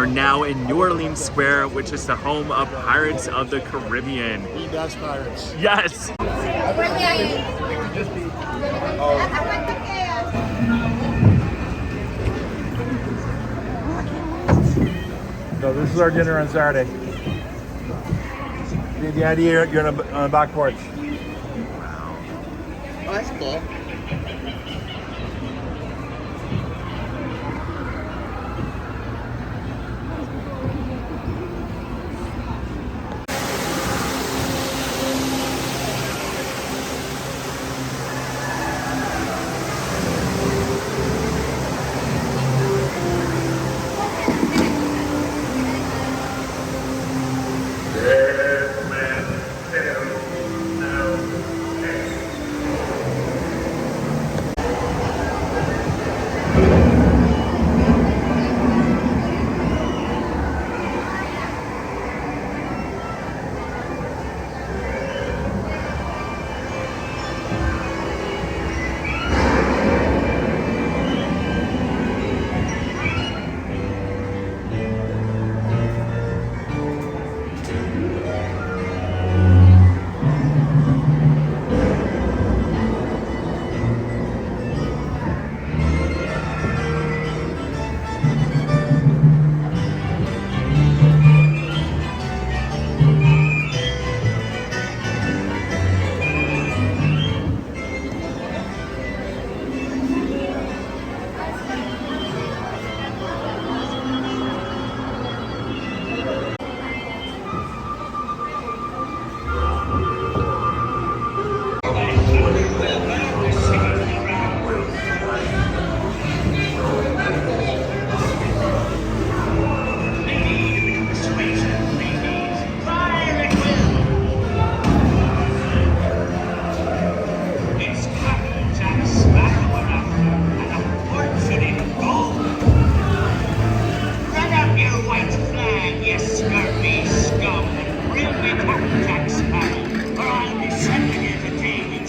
are now in New Orleans Square, which is the home of Pirates of the Caribbean. The best pirates. Yes! So this is our dinner on Saturday. The idea you're on the back porch. Wow. Oh, that's cool. It's Captain Jack Sparrow and a fortune in gold. Run up your white flag, you scurvy scum, and bring me Captain Jack Sparrow, or I'll be sending you to Davy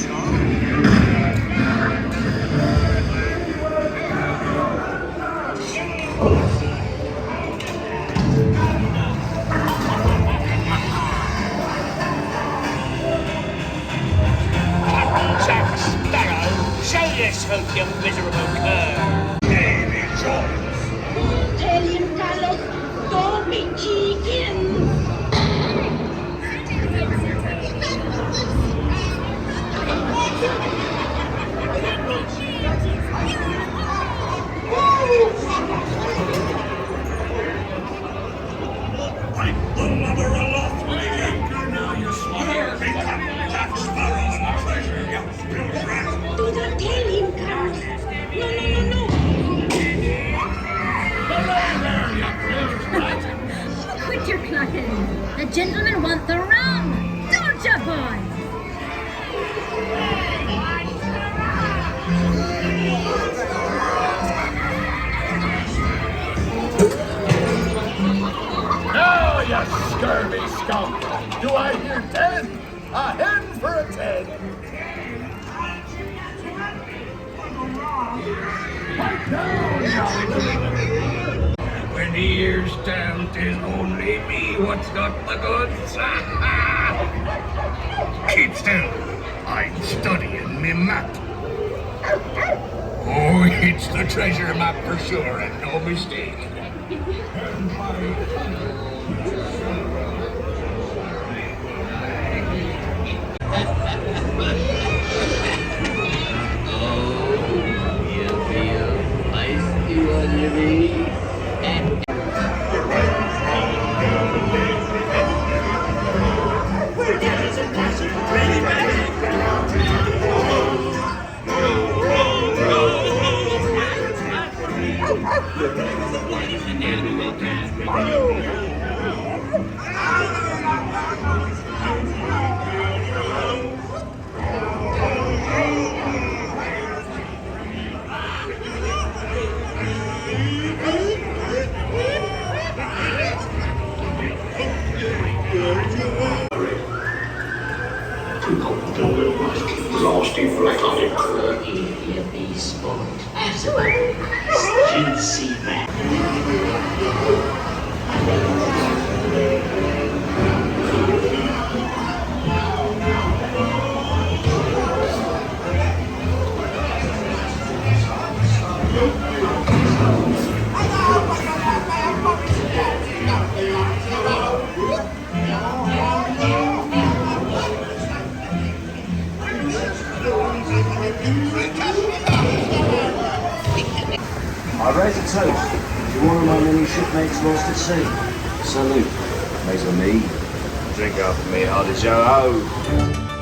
Captain Jack Sparrow, show yourself, you miserable cur. Davy Jones. Tell him, Carlos, don't be cheeking. Wipe the mother aloft, my anchor now, you slaughter. Be Captain Jack Sparrow, my treasure, you little rat. Do not tell him, Carlos. No. Below there, you little rat. Quit your clucking. The gentlemen want the rum. Don't ya, boys? Now, you scurvy skunk! Do I hear 10? A hen for a 10! Pipe down, When the year's down, 'tis only me what's got the goods. Keep still, I'm studying me map. Oh, it's the treasure map for sure, and no mistake. Frosty flat-footed crook. He'll be sport as well. Still see that. I raise a toast to one of my many shipmates lost at sea. Salute, mes amis. Drink up for me, hard as yo.